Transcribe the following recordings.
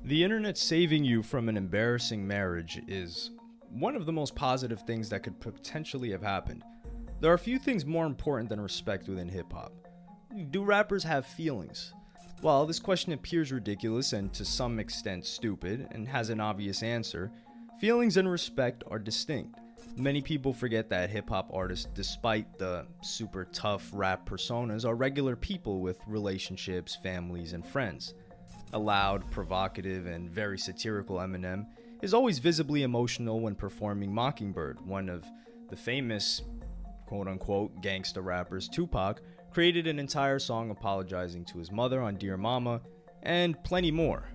The internet saving you from an embarrassing marriage is one of the most positive things that could potentially have happened. There are few things more important than respect within hip-hop. Do rappers have feelings? While this question appears ridiculous and to some extent stupid and has an obvious answer, feelings and respect are distinct. Many people forget that hip-hop artists, despite the super tough rap personas, are regular people with relationships, families, and friends. A loud, provocative, and very satirical Eminem is always visibly emotional when performing Mockingbird. One of the famous quote-unquote gangsta rappers, Tupac, created an entire song apologizing to his mother on Dear Mama, and plenty more.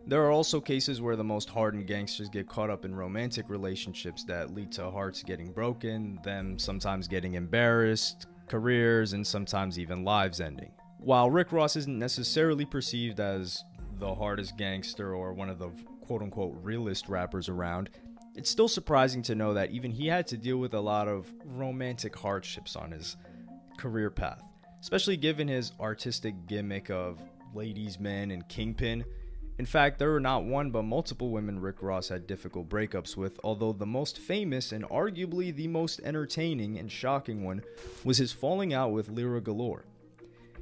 There are also cases where the most hardened gangsters get caught up in romantic relationships that lead to hearts getting broken, them sometimes getting embarrassed, careers, and sometimes even lives ending. While Rick Ross isn't necessarily perceived as the hardest gangster or one of the quote-unquote realest rappers around, it's still surprising to know that even he had to deal with a lot of romantic hardships on his career path, especially given his artistic gimmick of ladies' man and kingpin. In fact, there were not one but multiple women Rick Ross had difficult breakups with, although the most famous and arguably the most entertaining and shocking one was his falling out with Lyra Galore.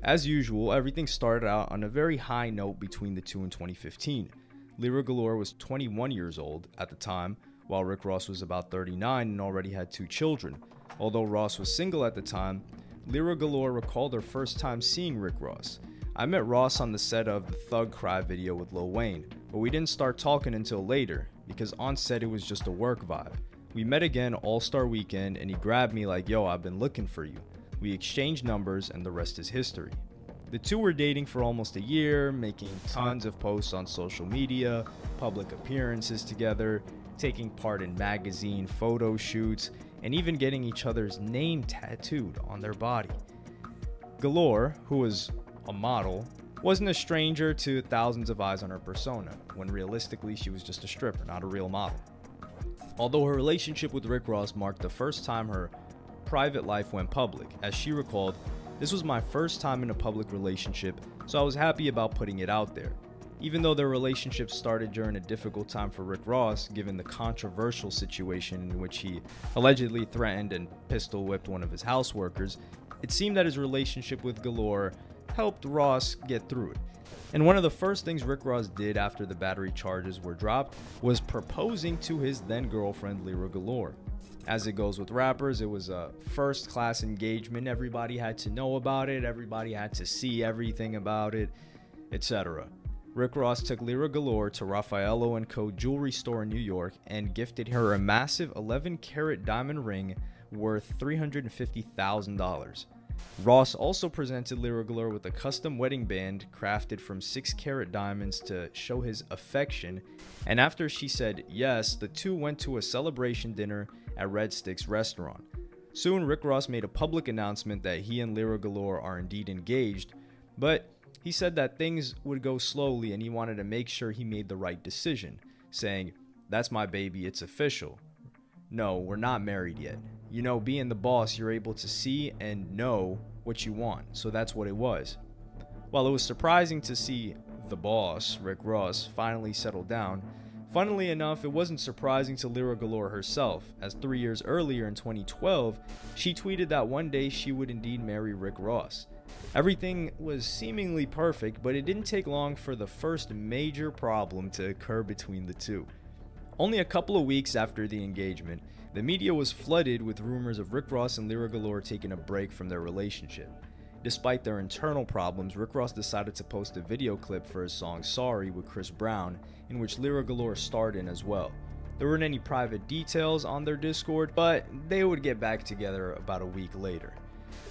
As usual, everything started out on a very high note between the two in 2015. Lyra Galore was 21 years old at the time, while Rick Ross was about 39 and already had 2 children. Although Ross was single at the time, Lyra Galore recalled her first time seeing Rick Ross. "I met Ross on the set of the Thug Cry video with Lil Wayne, but we didn't start talking until later, because on set it was just a work vibe. We met again All-Star Weekend and he grabbed me like, 'Yo, I've been looking for you.' We exchanged numbers and the rest is history." The two were dating for almost a year, making tons of posts on social media, public appearances together, taking part in magazine photo shoots, and even getting each other's name tattooed on their body. Galore, who was a model, wasn't a stranger to thousands of eyes on her persona, when realistically she was just a stripper, not a real model. Although her relationship with Rick Ross marked the first time her private life went public. As she recalled, "This was my first time in a public relationship, so I was happy about putting it out there." Even though their relationship started during a difficult time for Rick Ross, given the controversial situation in which he allegedly threatened and pistol whipped one of his house workers, it seemed that his relationship with Galore helped Ross get through it. And one of the first things Rick Ross did after the battery charges were dropped was proposing to his then girlfriend Lyra Galore. As it goes with rappers, it was a first-class engagement. Everybody had to know about it, everybody had to see everything about it, etc. Rick Ross took Lyra Galore to Raffaello & Co. jewelry store in New York and gifted her a massive 11-carat diamond ring worth $350,000. Ross also presented Lyra Galore with a custom wedding band crafted from 6-carat diamonds to show his affection, and after she said yes, the two went to a celebration dinner at Red Sticks restaurant. Soon, Rick Ross made a public announcement that he and Lyra Galore are indeed engaged, but he said that things would go slowly and he wanted to make sure he made the right decision, saying, "That's my baby, it's official. No, we're not married yet. You know, being the boss, you're able to see and know what you want, so that's what it was." While it was surprising to see the boss, Rick Ross, finally settle down, funnily enough, it wasn't surprising to Lyra Galore herself, as 3 years earlier in 2012, she tweeted that one day she would indeed marry Rick Ross. Everything was seemingly perfect, but it didn't take long for the first major problem to occur between the two. Only a couple of weeks after the engagement, the media was flooded with rumors of Rick Ross and Lyra Galore taking a break from their relationship. Despite their internal problems, Rick Ross decided to post a video clip for his song Sorry with Chris Brown, in which Lyra Galore starred in as well. There weren't any private details on their Discord, but they would get back together about a week later.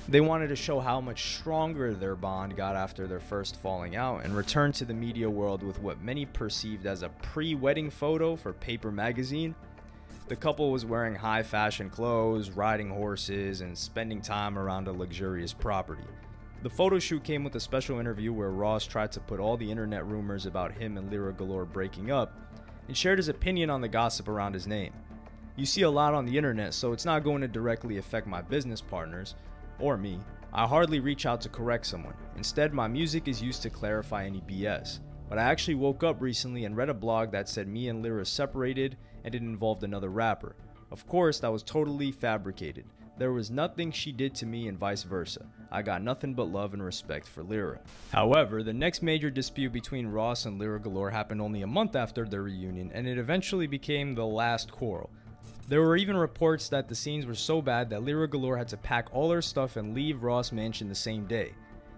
They wanted to show how much stronger their bond got after their first falling out and returned to the media world with what many perceived as a pre-wedding photo for Paper magazine. The couple was wearing high fashion clothes, riding horses, and spending time around a luxurious property. The photo shoot came with a special interview where Ross tried to put all the internet rumors about him and Lyra Galore breaking up and shared his opinion on the gossip around his name. "You see a lot on the internet, so it's not going to directly affect my business partners or me. I hardly reach out to correct someone. Instead, my music is used to clarify any BS. but I actually woke up recently and read a blog that said me and Lyra separated and it involved another rapper. Of course, that was totally fabricated. There was nothing she did to me and vice versa. I got nothing but love and respect for Lyra. However, the next major dispute between Ross and Lyra Galore happened only a month after their reunion, and it eventually became the last quarrel. There were even reports that the scenes were so bad that Lyra Galore had to pack all her stuff and leave Ross Mansion the same day.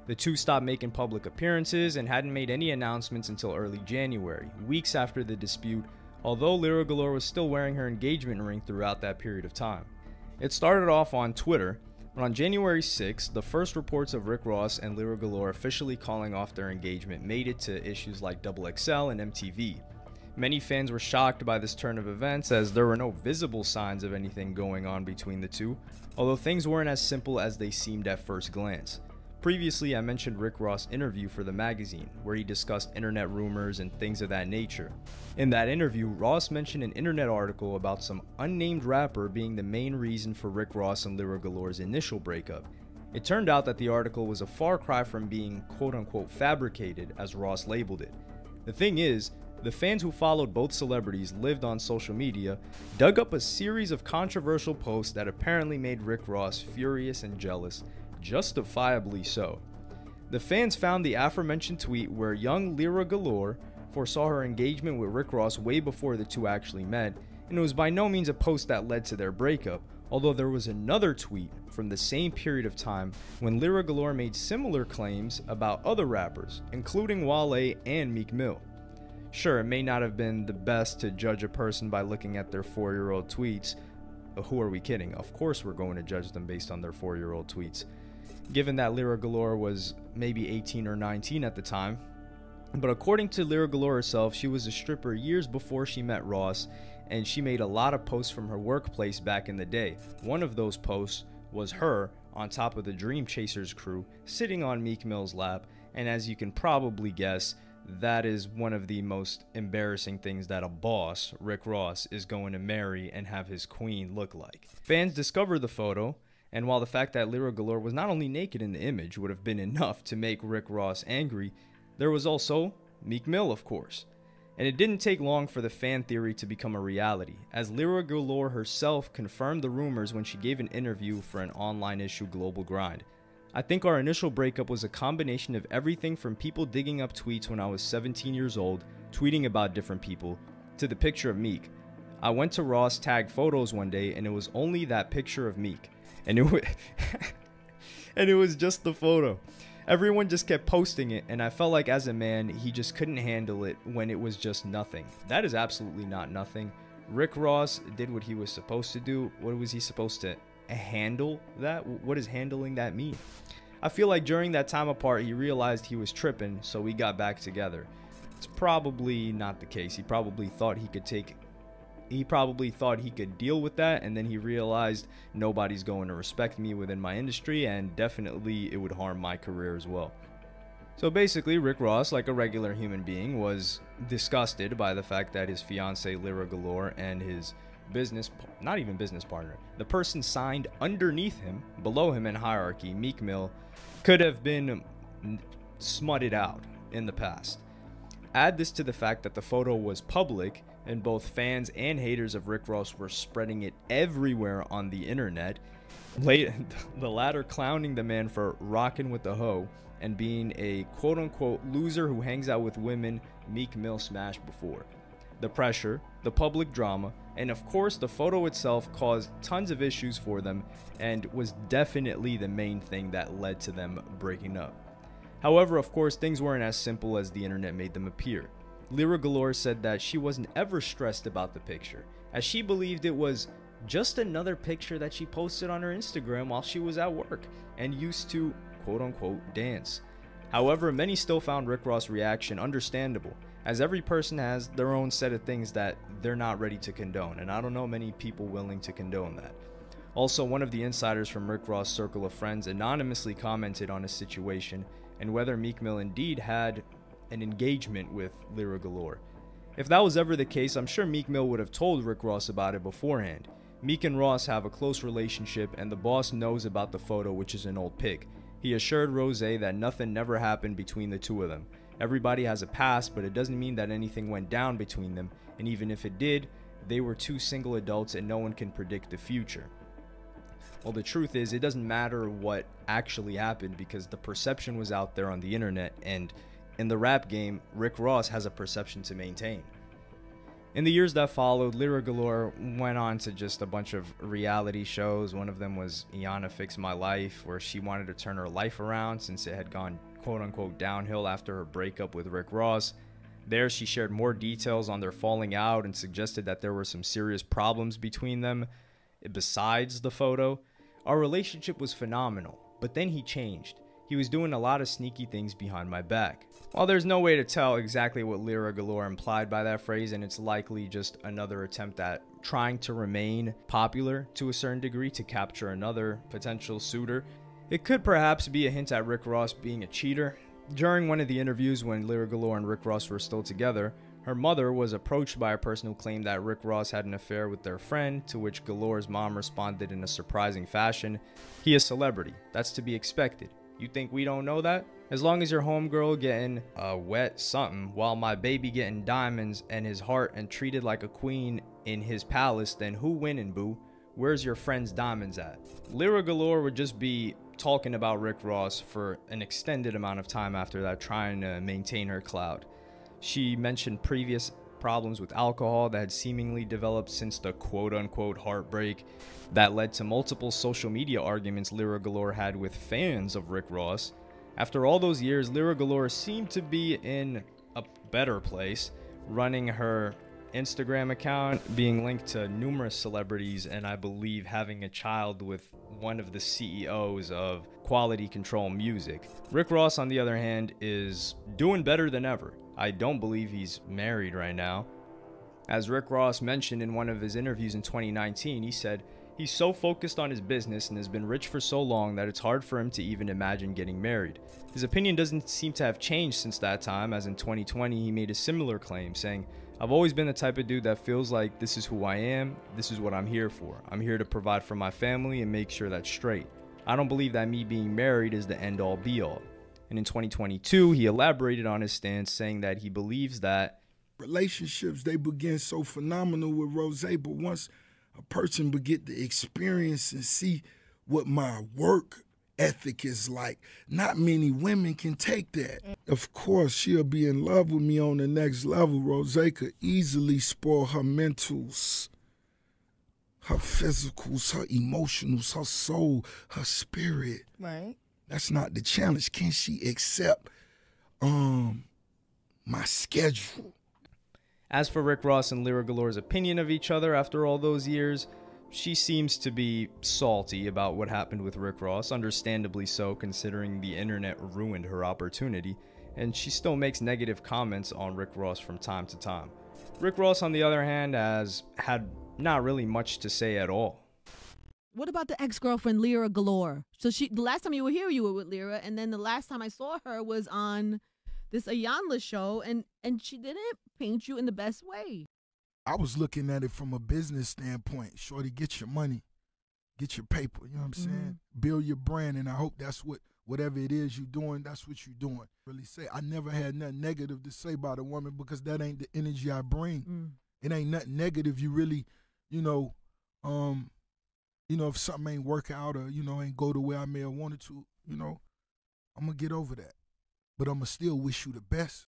The two stopped making public appearances and hadn't made any announcements until early January, weeks after the dispute, although Lyra Galore was still wearing her engagement ring throughout that period of time. It started off on Twitter, but on January 6th, the first reports of Rick Ross and Lyra Galore officially calling off their engagement made it to issues like XXL and MTV. Many fans were shocked by this turn of events as there were no visible signs of anything going on between the two, although things weren't as simple as they seemed at first glance. Previously, I mentioned Rick Ross' interview for the magazine, where he discussed internet rumors and things of that nature. In that interview, Ross mentioned an internet article about some unnamed rapper being the main reason for Rick Ross and Lyra Galore's initial breakup. It turned out that the article was a far cry from being quote-unquote fabricated, as Ross labeled it. The thing is, the fans who followed both celebrities lived on social media, dug up a series of controversial posts that apparently made Rick Ross furious and jealous, justifiably so. The fans found the aforementioned tweet where young Lyra Galore foresaw her engagement with Rick Ross way before the two actually met, and it was by no means a post that led to their breakup, although there was another tweet from the same period of time when Lyra Galore made similar claims about other rappers, including Wale and Meek Mill. Sure, it may not have been the best to judge a person by looking at their 4-year-old tweets. Who are we kidding? Of course we're going to judge them based on their 4-year-old tweets. Given that Lyra Galore was maybe 18 or 19 at the time. But according to Lyra Galore herself, she was a stripper years before she met Ross, and she made a lot of posts from her workplace back in the day. One of those posts was her on top of the Dream Chasers crew, sitting on Meek Mill's lap, and as you can probably guess, that is one of the most embarrassing things that a boss, Rick Ross, is going to marry and have his queen look like. Fans discovered the photo, and while the fact that Lyra Galore was not only naked in the image would have been enough to make Rick Ross angry, there was also Meek Mill, of course. And it didn't take long for the fan theory to become a reality, as Lyra Galore herself confirmed the rumors when she gave an interview for an online issue Global Grind. I think our initial breakup was a combination of everything from people digging up tweets when I was 17 years old, tweeting about different people, to the picture of Meek. I went to Ross tagged photos one day and it was only that picture of Meek. And it was just the photo. Everyone just kept posting it, and I felt like as a man, he just couldn't handle it when it was just nothing. That is absolutely not nothing. Rick Ross did what he was supposed to do. What was he supposed to handle that? What does handling that mean? I feel like during that time apart, he realized he was tripping, so we got back together. It's probably not the case. He probably thought he could deal with that, and then he realized nobody's going to respect me within my industry, and definitely it would harm my career as well. So basically, Rick Ross, like a regular human being, was disgusted by the fact that his fiancée Lyra Galore and his not even business partner, the person signed underneath him, below him in hierarchy, Meek Mill, could have been smutted out in the past. Add this to the fact that the photo was public, and both fans and haters of Rick Ross were spreading it everywhere on the internet, the latter clowning the man for rocking with the hoe and being a quote-unquote loser who hangs out with women Meek Mill smashed before. The pressure, the public drama, and of course the photo itself caused tons of issues for them and was definitely the main thing that led to them breaking up. However, of course, things weren't as simple as the internet made them appear. Lyra Galore said that she wasn't ever stressed about the picture, as she believed it was just another picture that she posted on her Instagram while she was at work and used to quote-unquote dance. However, many still found Rick Ross' reaction understandable, as every person has their own set of things that they're not ready to condone, and I don't know many people willing to condone that. Also, one of the insiders from Rick Ross' circle of friends anonymously commented on his situation and whether Meek Mill indeed had an engagement with Lyra Galore. If that was ever the case, I'm sure Meek Mill would have told Rick Ross about it beforehand. Meek and Ross have a close relationship, and the boss knows about the photo, which is an old pic. He assured Rose that nothing never happened between the two of them, Everybody has a past, but it doesn't mean that anything went down between them, and even if it did, they were two single adults and no one can predict the future. Well, the truth is, it doesn't matter what actually happened because the perception was out there on the internet, and in the rap game, Rick Ross has a perception to maintain. In the years that followed, Lyra Galore went on to just a bunch of reality shows. One of them was Iyanna Fix My Life, where she wanted to turn her life around since it had gone quote-unquote downhill after her breakup with Rick Ross. There, she shared more details on their falling out and suggested that there were some serious problems between them. Besides the photo, our relationship was phenomenal, but then he changed. He was doing a lot of sneaky things behind my back. While there's no way to tell exactly what Lyra Galore implied by that phrase, and it's likely just another attempt at trying to remain popular to a certain degree to capture another potential suitor, it could perhaps be a hint at Rick Ross being a cheater. During one of the interviews when Lyra Galore and Rick Ross were still together, her mother was approached by a person who claimed that Rick Ross had an affair with their friend, to which Galore's mom responded in a surprising fashion, "He a celebrity. That's to be expected. You think we don't know that? As long as your homegirl getting a wet something while my baby getting diamonds and his heart and treated like a queen in his palace, then who winning, boo? Where's your friend's diamonds at?" Lyra Galore would just be talking about Rick Ross for an extended amount of time after that, trying to maintain her clout. She mentioned previous problems with alcohol that had seemingly developed since the quote-unquote heartbreak that led to multiple social media arguments Lyra Galore had with fans of Rick Ross. After all those years, Lyra Galore seemed to be in a better place, running her Instagram account, being linked to numerous celebrities, and I believe having a child with one of the CEOs of Quality Control Music. Rick Ross, on the other hand, is doing better than ever. I don't believe he's married right now. As Rick Ross mentioned in one of his interviews in 2019, he said, "He's so focused on his business and has been rich for so long that it's hard for him to even imagine getting married." His opinion doesn't seem to have changed since that time, as in 2020 he made a similar claim, saying, "I've always been the type of dude that feels like this is who I am, this is what I'm here for. I'm here to provide for my family and make sure that's straight. I don't believe that me being married is the end-all be-all." And in 2022, he elaborated on his stance, saying that he believes that relationships, they begin so phenomenal with Rose, but once a person begin to experience and see what my work ethic is like, not many women can take that. Of course, she'll be in love with me on the next level. Rose could easily spoil her mentals, her physicals, her emotionals, her soul, her spirit. Right. That's not the challenge. Can she accept my schedule? As for Rick Ross and Lyra Galore's opinion of each other after all those years, she seems to be salty about what happened with Rick Ross, understandably so considering the internet ruined her opportunity, and she still makes negative comments on Rick Ross from time to time. Rick Ross, on the other hand, has had not really much to say at all. What about the ex-girlfriend Lyra Galore? So the last time you were here, you were with Lyra, and then the last time I saw her was on this Iyanla show, and she didn't paint you in the best way. I was looking at it from a business standpoint. Shorty, get your money, get your paper, you know what I'm saying? Build your brand, and I hope that's whatever it is you're doing, that's what you're doing. Really say, I never had nothing negative to say about a woman because that ain't the energy I bring. It ain't nothing negative. You really, if something ain't work out or, ain't go the way I may have wanted to, I'm going to get over that. But I'm going to still wish you the best.